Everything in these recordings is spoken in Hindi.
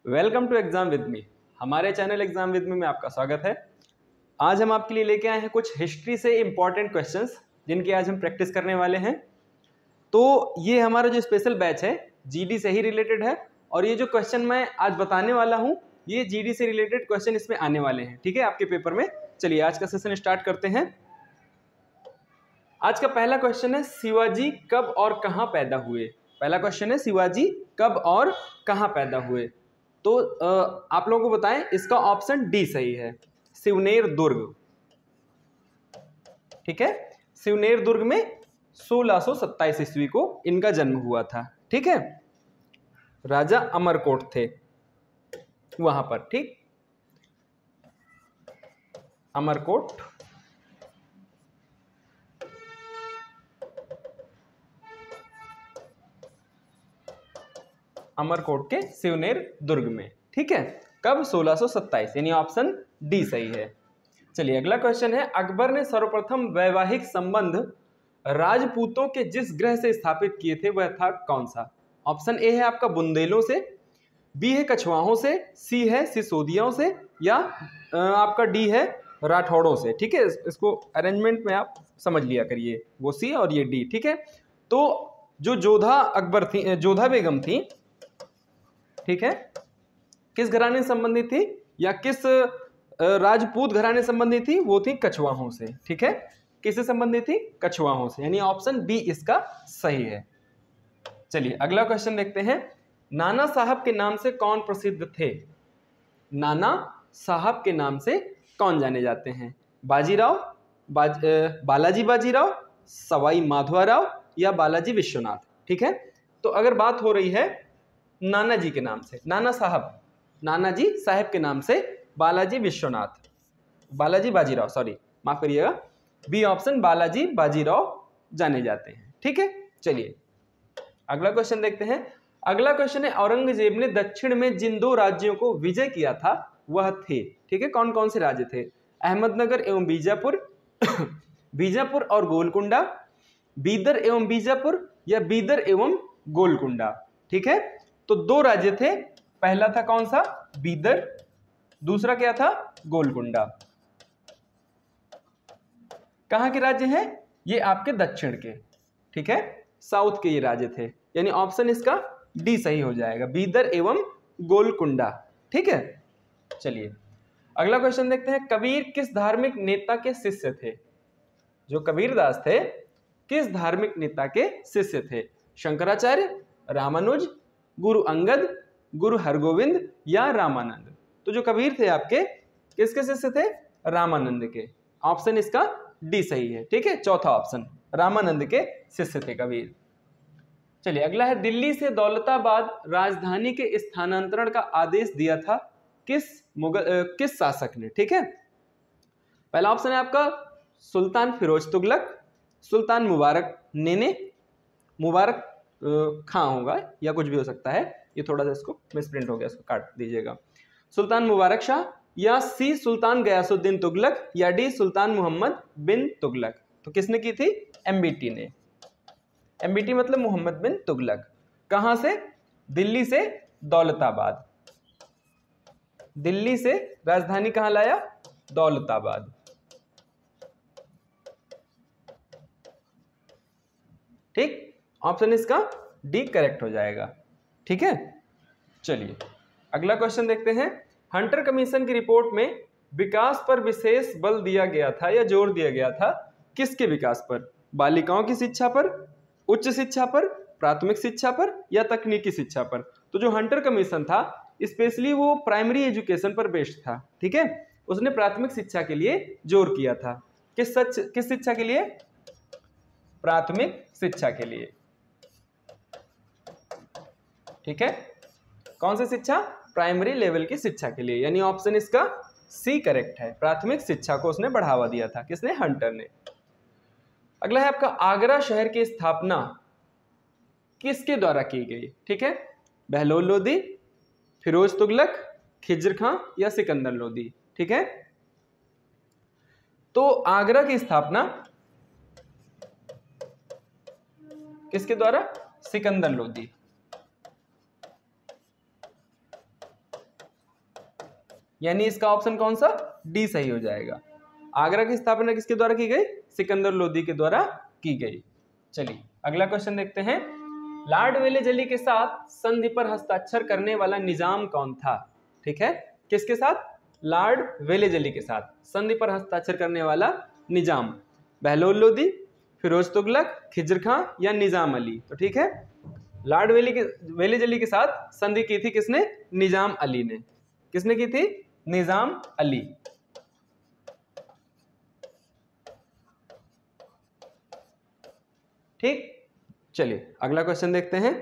Welcome to exam with me. हमारे चैनल एग्जाम विद मी में आपका स्वागत है। आज हम आपके लिए लेके आए हैं कुछ हिस्ट्री से इंपॉर्टेंट क्वेश्चंस जिनकी आज हम प्रैक्टिस करने वाले हैं। तो ये हमारा जो स्पेशल बैच है जीडी से ही रिलेटेड है और ये जो क्वेश्चन मैं आज बताने वाला हूँ ये जीडी से रिलेटेड क्वेश्चन इसमें आने वाले हैं, ठीक है, आपके पेपर में। चलिए आज का सेशन स्टार्ट करते हैं। आज का पहला क्वेश्चन है शिवाजी कब और कहाँ पैदा हुए। पहला क्वेश्चन है शिवाजी कब और कहाँ पैदा हुए। तो आप लोगों को बताएं, इसका ऑप्शन डी सही है, सिवनेर दुर्ग। ठीक है, सिवनेर दुर्ग में 1627 ईस्वी को इनका जन्म हुआ था। ठीक है, राजा अमरकोट थे वहां पर। ठीक, अमरकोट अमरकोट के सिवनेर दुर्ग में। ठीक है, कब? 1627, यानी ऑप्शन डी सही है। चलिए अगला क्वेश्चन है, अकबर ने सर्वप्रथम वैवाहिक संबंध राजपूतों के जिस ग्रह से स्थापित किए थे वह था कौन सा? ऑप्शन ए है आपका बुंदेलों से, बी है कछवाहों से, सी है सिसोदियों से, या आपका डी है राठौड़ों से। ठीक है, इसको अरेंजमेंट में आप समझ लिया करिए, वो सी और ये डी। ठीक है, तो जो जोधा अकबर थी, जोधा बेगम थी, ठीक है, किस घराने से संबंधित थी या किस राजपूत घराने से संबंधित थी? वो थी कछवाहों से। ठीक है, किससे संबंधित थी? कछवाहों से, यानी ऑप्शन बी इसका सही है। चलिए अगला क्वेश्चन देखते हैं, नाना साहब के नाम से कौन प्रसिद्ध थे? नाना साहब के नाम से कौन जाने जाते हैं? बाजीराव, बालाजी बाजीराव, सवाई माधवराव, या बालाजी विश्वनाथ। ठीक है, तो अगर बात हो रही है नाना जी के नाम से, नाना जी साहब के नाम से बालाजी विश्वनाथ, बालाजी बाजीराव, सॉरी माफ करिएगा, बी ऑप्शन बालाजी बाजीराव जाने जाते हैं। ठीक है, चलिए अगला क्वेश्चन देखते हैं। अगला क्वेश्चन है, औरंगजेब ने दक्षिण में जिन दो राज्यों को विजय किया था वह थे, ठीक है, कौन कौन से राज्य थे? अहमदनगर एवं बीजापुर, बीजापुर और गोलकुंडा, बीदर एवं बीजापुर, या बीदर एवं गोलकुंडा। ठीक है, तो दो राज्य थे, पहला था कौन सा? बीदर, दूसरा क्या था? गोलकुंडा। कहां के राज्य हैं? ये आपके दक्षिण के, ठीक है, साउथ के ये राज्य थे, यानी ऑप्शन इसका डी सही हो जाएगा, बीदर एवं गोलकुंडा। ठीक है, चलिए अगला क्वेश्चन देखते हैं, कबीर किस धार्मिक नेता के शिष्य थे? जो कबीरदास थे किस धार्मिक नेता के शिष्य थे? शंकराचार्य, रामानुज, गुरु अंगद, गुरु हरगोविंद, या रामानंद। तो जो कबीर थे आपके किसके शिष्य थे? रामानंद के। ऑप्शन इसका डी सही है। ठीक है, चौथा ऑप्शन, रामानंद के शिष्य थे कबीर। चलिए अगला है, दिल्ली से दौलताबाद राजधानी के स्थानांतरण का आदेश दिया था किस शासक ने? ठीक है, पहला ऑप्शन है आपका सुल्तान फिरोज तुगलक, सुल्तान मुबारक नेने, मुबारक खां होगा या कुछ भी हो सकता है, ये थोड़ा सा इसको मिसप्रिंट हो गया, इसको काट दीजिएगा। सुल्तान मुबारक शाह, या सी सुल्तान गयासुद्दीन तुगलक, या डी सुल्तान मोहम्मद बिन तुगलक। तो किसने की थी? एमबीटी ने। एमबीटी मतलब मोहम्मद बिन तुगलक। कहां से? दिल्ली से दौलताबाद। दिल्ली से राजधानी कहां लाया? दौलताबाद। ठीक, ऑप्शन इसका डी करेक्ट हो जाएगा। ठीक है, चलिए अगला क्वेश्चन देखते हैं, हंटर कमीशन की रिपोर्ट में विकास पर विशेष बल दिया गया था या जोर दिया गया था? किसके विकास पर? बालिकाओं की शिक्षा पर, उच्च शिक्षा पर, प्राथमिक शिक्षा पर, या तकनीकी शिक्षा पर? तो जो हंटर कमीशन था स्पेशली वो प्राइमरी एजुकेशन पर बेस्ड था। ठीक है, उसने प्राथमिक शिक्षा के लिए जोर किया था। किस शिक्षा के लिए? प्राथमिक शिक्षा के लिए। ठीक है, कौन सी शिक्षा? प्राइमरी लेवल की शिक्षा के लिए, यानी ऑप्शन इसका सी करेक्ट है, प्राथमिक शिक्षा को उसने बढ़ावा दिया था। किसने? हंटर ने। अगला है आपका, आगरा शहर की स्थापना किसके द्वारा की गई? ठीक है, बहलोल लोदी, फिरोज तुगलक, खिज्र खां, या सिकंदर लोदी। ठीक है, तो आगरा की स्थापना किसके द्वारा? सिकंदर लोदी। यानी इसका ऑप्शन कौन सा, डी सही हो जाएगा। आगरा की स्थापना किसके द्वारा की गई, सिकंदर लोदी के द्वारा की गई। चलिए अगला क्वेश्चन देखते हैं। लॉर्ड वेलेजली के साथ संधि पर हस्ताक्षर करने वाला निजाम कौन था? ठीक है, किसके साथ, लॉर्ड वेलेजली के साथ संधि पर हस्ताक्षर करने वाला निजाम, बहलोल लोदी, फिरोज तुगलक, खिज्र खां या निजाम अली? तो ठीक है, लॉर्ड वेलेजली के साथ संधि की थी किसने, निजाम अली ने। किसने की थी, निजाम अली। ठीक, चलिए अगला क्वेश्चन देखते हैं।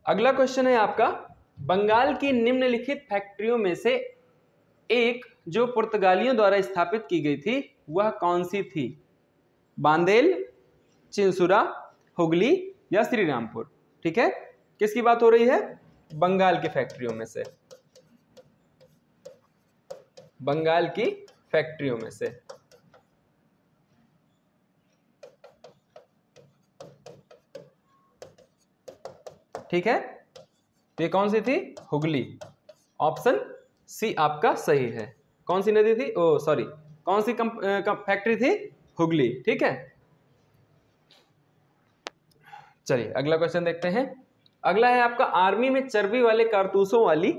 अगला क्वेश्चन है आपका, बंगाल की निम्नलिखित फैक्ट्रियों में से एक जो पुर्तगालियों द्वारा स्थापित की गई थी वह कौन सी थी? बांदेल, चिंसुरा, हुगली या श्रीरामपुर? ठीक है, किसकी बात हो रही है, बंगाल की फैक्ट्रियों में से, बंगाल की फैक्ट्रियों में से। ठीक है, ये कौन सी थी, हुगली। ऑप्शन सी आपका सही है। कौन सी नदी थी, ओ सॉरी, कौन सी फैक्ट्री थी, हुगली। ठीक है, चलिए अगला क्वेश्चन देखते हैं। अगला है आपका, आर्मी में चर्बी वाले कारतूसों वाली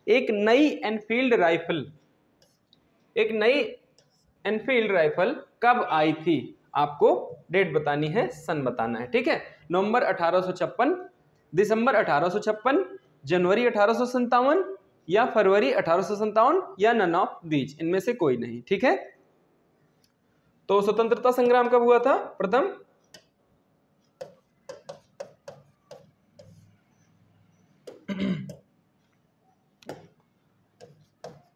एक नई एनफील्ड राइफल, एक नई एनफील्ड राइफल कब आई थी? आपको डेट बतानी है, सन बताना है। ठीक है, नवंबर 1856, दिसंबर 1856, जनवरी 1857 या फरवरी 1857 या नन ऑफ दीज, इनमें से कोई नहीं। ठीक है, तो स्वतंत्रता संग्राम कब हुआ था? प्रथम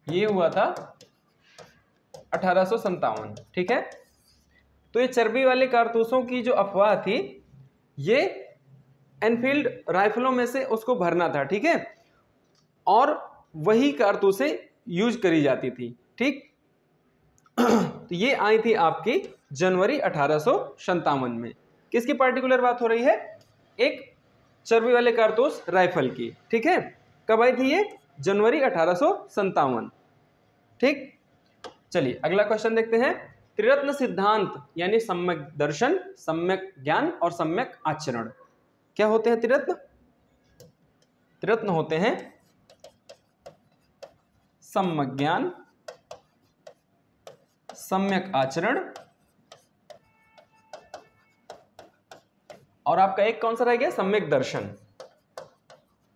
ये हुआ था 1857। ठीक है, तो ये चर्बी वाले कारतूसों की जो अफवाह थी, ये एनफील्ड राइफलों में से उसको भरना था। ठीक है, और वही कारतूसें यूज करी जाती थी। ठीक, तो ये आई थी आपकी जनवरी 1857 में। किसकी पार्टिकुलर बात हो रही है? एक चर्बी वाले कारतूस राइफल की। ठीक है, कब आई थी ये? जनवरी 1857। ठीक, चलिए अगला क्वेश्चन देखते हैं। त्रिरत्न सिद्धांत यानी सम्यक दर्शन, सम्यक ज्ञान और सम्यक आचरण, क्या होते हैं त्रिरत्न? त्रिरत्न होते हैं सम्यक ज्ञान, सम्यक आचरण, और आपका एक कौन सा रह गया? सम्यक दर्शन।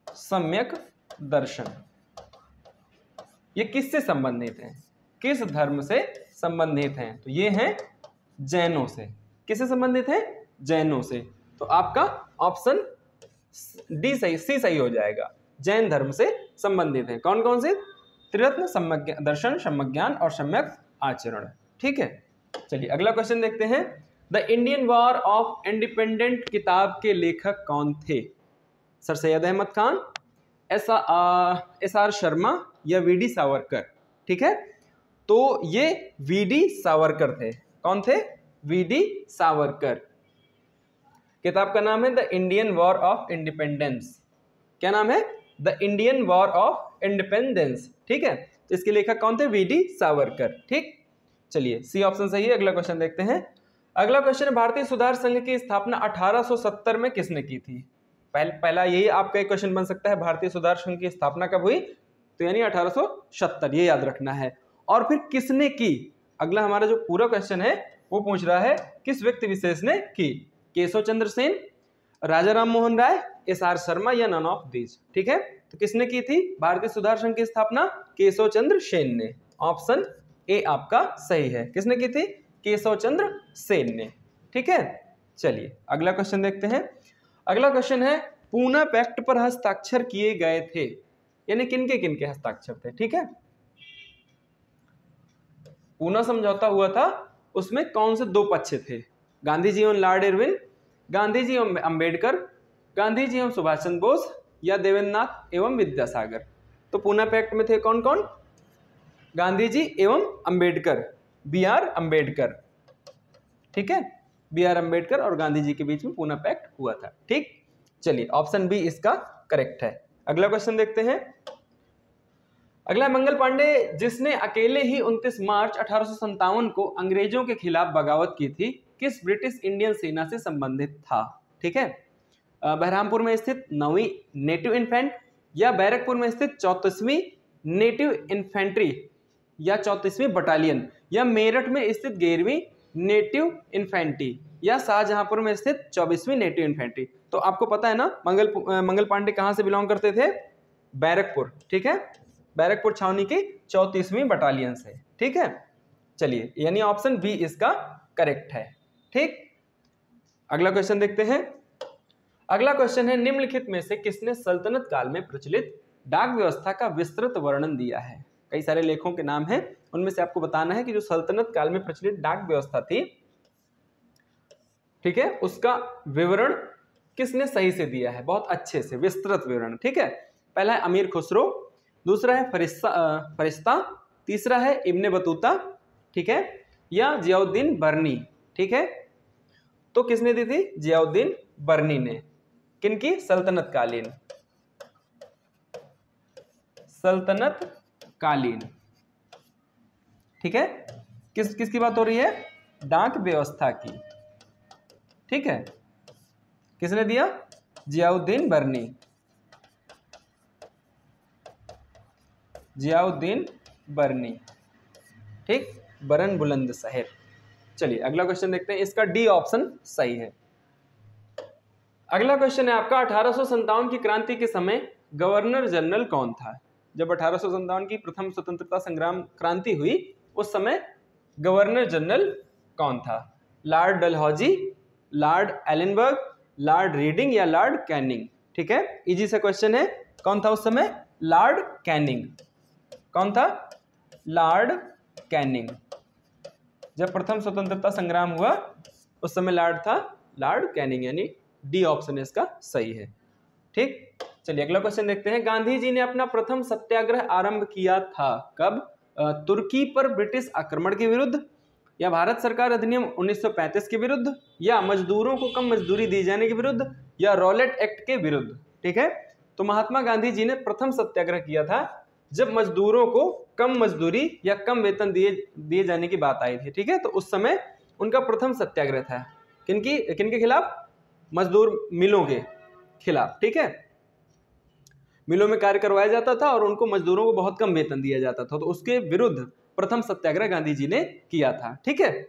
सम्यक दर्शन ये किससे संबंधित हैं? किस धर्म से संबंधित हैं? तो ये हैं जैनों से। किससे संबंधित हैं? जैनों से। तो आपका ऑप्शन डी सही, सी सही हो जाएगा। जैन धर्म से संबंधित हैं। कौन कौन से? त्रिरत्न, सम्यक दर्शन, सम्यक ज्ञान और सम्यक आचरण। ठीक है, चलिए अगला क्वेश्चन देखते हैं। The Indian war of independent किताब के लेखक कौन थे? Sir Syed Ahmed Khan, S R Sharma या वीडी सावरकर? ठीक है, तो ये वीडी सावरकर थे। कौन थे? वीडी सावरकर। किताब का नाम है the Indian war of independence. क्या नाम है? The Indian war of independence. ठीक है, इसके लेखक कौन थे? वीडी सावरकर। ठीक, चलिए सी ऑप्शन सही है। अगला क्वेश्चन देखते हैं। अगला क्वेश्चन, भारतीय सुधार संघ की स्थापना 1870 में किसने की थी? पहला यही आपका एक क्वेश्चन बन सकता है, भारतीय सुधार संघ की स्थापना कब हुई? तो यानी 1870, ये याद रखना है। और फिर किसने की? अगला हमारा जो पूरा क्वेश्चन है वो पूछ रहा है किस व्यक्ति विशेष ने की? केशव चंद्र सेन, राजा राम मोहन राय, एस आर शर्मा या नन ऑफ दीज? ठीक है, तो किसने की थी भारतीय सुधार संघ की स्थापना? केशव चंद्र सेन ने। ऑप्शन ए आपका सही है। किसने की थी? केशव चंद्र सेन ने। ठीक है, चलिए अगला क्वेश्चन देखते हैं। अगला क्वेश्चन है, पूना पैक्ट पर हस्ताक्षर किए गए थे, यानी किनके हस्ताक्षर थे? ठीक है, पूना समझौता हुआ था, उसमें कौन से दो पक्ष थे? गांधी जी एवं लॉर्ड इरविन, गांधी जी एवं अंबेडकर, गांधी जी एवं सुभाष चंद्र बोस या देवेंद्रनाथ एवं विद्यासागर? तो पूना पैक्ट में थे कौन कौन? गांधी जी एवं अंबेडकर, बी आर अंबेडकर। ठीक है, बी आर अंबेडकर और गांधी जी के बीच में पूना पैक्ट हुआ था। ठीक, चलिए ऑप्शन बी इसका करेक्ट है। अगला क्वेश्चन देखते हैं। अगला मंगल पांडे, जिसने अकेले ही 29 मार्च 1857 को अंग्रेजों के खिलाफ बगावत की थी, किस ब्रिटिश इंडियन सेना से संबंधित था? ठीक है, बहरामपुर में स्थित 9वीं नेटिव इन्फेंट, या बैरकपुर में स्थित 34वीं नेटिव इन्फेंट्री या 34वीं बटालियन, या मेरठ में स्थित 11वीं नेटिव इन्फेंट्री, या शाहजहांपुर में स्थित 24वीं नेटिव इन्फेंट्री। तो आपको पता है ना मंगल पांडे कहां से बिलोंग करते थे? बैरकपुर। ठीक है, बैरकपुर छावनी की 34वीं बटालियन से। ठीक है, चलिए, यानी ऑप्शन बी इसका करेक्ट है। ठीक, अगला क्वेश्चन देखते हैं। अगला क्वेश्चन है, निम्नलिखित में से किसने सल्तनत काल में प्रचलित डाक व्यवस्था का विस्तृत वर्णन दिया है? कई सारे लेखों के नाम हैं, उनमें से आपको बताना है कि जो सल्तनत काल में प्रचलित डाक व्यवस्था थी, ठीक है, उसका विवरण किसने सही से दिया है, बहुत अच्छे से विस्तृत विवरण। ठीक है, पहला है अमीर खुसरो, दूसरा है फरिश्ता, तीसरा है इब्ने बतूता, ठीक है, या जियाउद्दीन बर्नी। ठीक है, तो किसने दी थी? जियाउद्दीन बर्नी ने। किनकी? सल्तनत कालीन। ठीक है, किसकी बात हो रही है? डाक व्यवस्था की। ठीक है, किसने दिया? जियाउद्दीन बर्नी। ठीक, बरन बुलंद शहर। चलिए अगला क्वेश्चन देखते हैं, इसका डी ऑप्शन सही है। अगला क्वेश्चन है आपका, 1857 की क्रांति के समय गवर्नर जनरल कौन था? जब 1857 की प्रथम स्वतंत्रता संग्राम क्रांति हुई, उस समय गवर्नर जनरल कौन था? Lord Dalhousie, Lord Ellenborough, Lord Reading, या लॉर्ड कैनिंग? ठीक है, इजी सा क्वेश्चन है। कौन था उस समय? Lord Canning. कौन था? Lord Canning. जब प्रथम स्वतंत्रता संग्राम हुआ उस समय लॉर्ड कैनिंग, यानी डी ऑप्शन इसका सही है। ठीक, चलिए अगला क्वेश्चन देखते हैं। गांधी जी ने अपना प्रथम सत्याग्रह आरंभ किया था कब? तुर्की पर ब्रिटिश आक्रमण के विरुद्ध, या भारत सरकार अधिनियम 1935 के विरुद्ध, या मजदूरों को कम मजदूरी दी जाने के विरुद्ध, या रॉलेट एक्ट के विरुद्ध? ठीक है, तो महात्मा गांधी जी ने प्रथम सत्याग्रह किया था जब मजदूरों को कम मजदूरी या कम वेतन दिए जाने की बात आई थी। ठीक है, तो उस समय उनका प्रथम सत्याग्रह था। किनके खिलाफ? मजदूर मिलों के खिलाफ। ठीक है, मिलों में कार्य करवाया जाता था और उनको मजदूरों को बहुत कम वेतन दिया जाता था, तो उसके विरुद्ध प्रथम सत्याग्रह गांधी जी ने किया था। ठीक है,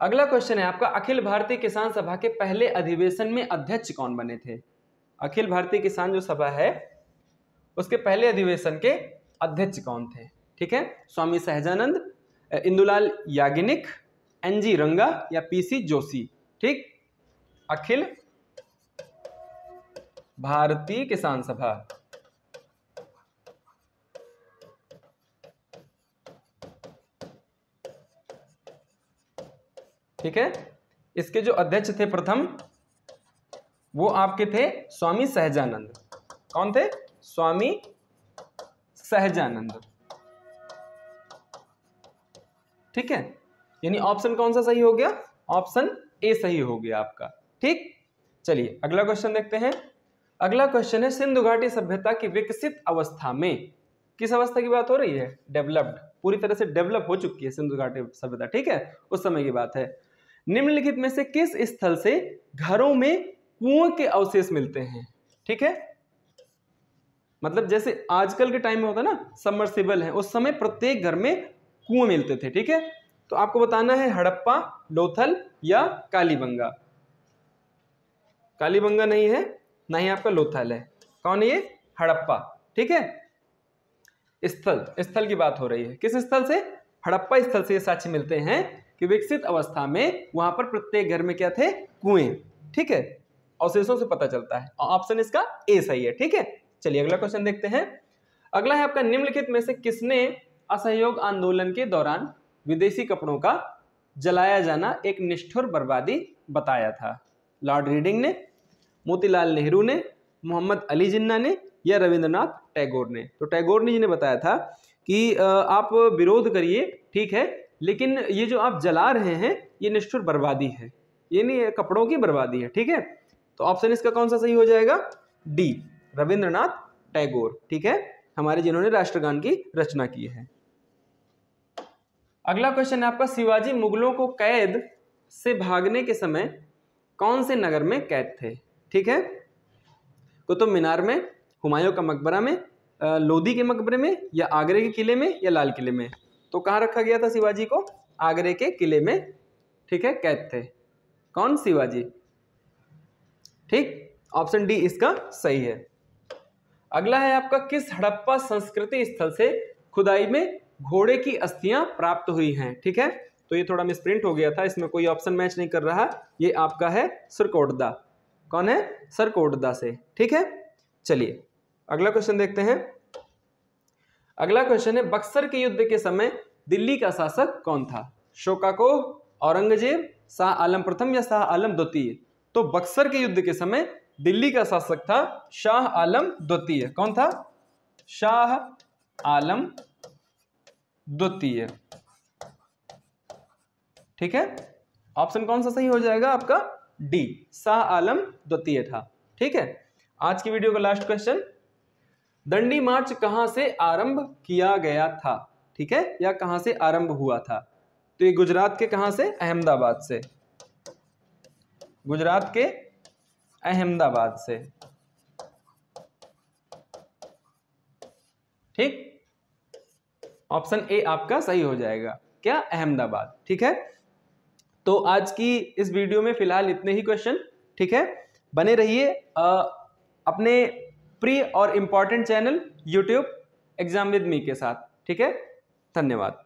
अगला क्वेश्चन है आपका, अखिल भारतीय किसान सभा के पहले अधिवेशन में अध्यक्ष कौन बने थे? अखिल भारतीय किसान जो सभा है उसके पहले अधिवेशन के अध्यक्ष कौन थे? ठीक है, स्वामी सहजानंद, इंदुलाल याग्निक, एनजी रंगा, या पीसी जोशी? ठीक, अखिल भारतीय किसान सभा। ठीक है, इसके जो अध्यक्ष थे प्रथम, वो आपके थे स्वामी सहजानंद। कौन थे? स्वामी सहजानंद। ठीक है, यानी ऑप्शन कौन सा सही हो गया? ऑप्शन ए सही हो गया आपका। ठीक, चलिए अगला क्वेश्चन देखते हैं। अगला क्वेश्चन है, सिंधु घाटी सभ्यता की विकसित अवस्था में, किस अवस्था की बात हो रही है? डेवलप्ड, पूरी तरह से डेवलप हो चुकी है सिंधु घाटी सभ्यता। ठीक है, उस समय की बात है। निम्नलिखित में से किस स्थल से घरों में कुओं के अवशेष मिलते हैं? ठीक है, मतलब जैसे आजकल के टाइम में होता है ना सबमर्सिबल है, उस समय प्रत्येक घर में कुएं मिलते थे। ठीक है, तो आपको बताना है हड़प्पा, लोथल, या कालीबंगा। कालीबंगा नहीं है, ना ही आपका लोथल है। कौन है ये? हड़प्पा। ठीक है, स्थल की बात हो रही है। किस स्थल से? हड़प्पा स्थल से ये साक्ष्य मिलते हैं कि विकसित अवस्था में वहां पर प्रत्येक घर में क्या थे? कुएं। ठीक है, अवशेषों से पता चलता है। ऑप्शन इसका ए सही है। ठीक है, चलिए अगला क्वेश्चन देखते हैं। अगला है आपका, निम्नलिखित में से किसने असहयोग आंदोलन के दौरान विदेशी कपड़ों का जलाया जाना एक निष्ठुर बर्बादी बताया था? लॉर्ड रीडिंग ने, मोतीलाल नेहरू ने, मोहम्मद अली जिन्ना ने, या रविंद्रनाथ टैगोर ने? तो टैगोर जी ने बताया था कि आप विरोध करिए, ठीक है, लेकिन ये जो आप जला रहे हैं ये निष्ठुर बर्बादी है, ये नहीं कपड़ों की बर्बादी है। ठीक है, तो ऑप्शन इसका कौन सा सही हो जाएगा? डी, रविंद्रनाथ टैगोर। ठीक है, हमारे जिन्होंने राष्ट्रगान की रचना की है। अगला क्वेश्चन है आपका, शिवाजी मुगलों को कैद से भागने के समय कौन से नगर में कैद थे? ठीक है, कुतुब मीनार में, हुमायूं का मकबरा में, लोधी के मकबरे में, या आगरे के किले में, या लाल किले में? तो कहाँ रखा गया था शिवाजी को? आगरे के किले में, ठीक है, कैद थे। कौन? शिवाजी। ठीक, ऑप्शन डी इसका सही है। अगला है आपका, किस हड़प्पा संस्कृति स्थल से खुदाई में घोड़े की अस्थियां प्राप्त हुई हैं? ठीक है, तो ये थोड़ा मिसप्रिंट हो गया था, इसमें कोई ऑप्शन मैच नहीं कर रहा। ये आपका है सरकोटदा। कौन है? सरकोटदा से। ठीक है, चलिए अगला क्वेश्चन देखते हैं। अगला क्वेश्चन है, बक्सर के युद्ध के समय दिल्ली का शासक कौन था? शोकाको, औरंगजेब, शाह आलम प्रथम या शाह आलम द्वितीय? तो बक्सर के युद्ध के समय दिल्ली का शासक था शाह आलम द्वितीय। कौन था? शाह आलम द्वितीय। ठीक है, ऑप्शन कौन सा सही हो जाएगा आपका? डी, शाह आलम द्वितीय था। ठीक है, आज की वीडियो का लास्ट क्वेश्चन, दंडी मार्च कहां से आरंभ किया गया था? ठीक है, या कहां से आरंभ हुआ था? तो ये गुजरात के कहां से? अहमदाबाद से। गुजरात के अहमदाबाद से। ठीक, ऑप्शन ए आपका सही हो जाएगा। क्या? अहमदाबाद। ठीक है, तो आज की इस वीडियो में फिलहाल इतने ही क्वेश्चन। ठीक है, बने रहिए अपने प्रिय और important channel YouTube exam with मी के साथ। ठीक है, धन्यवाद।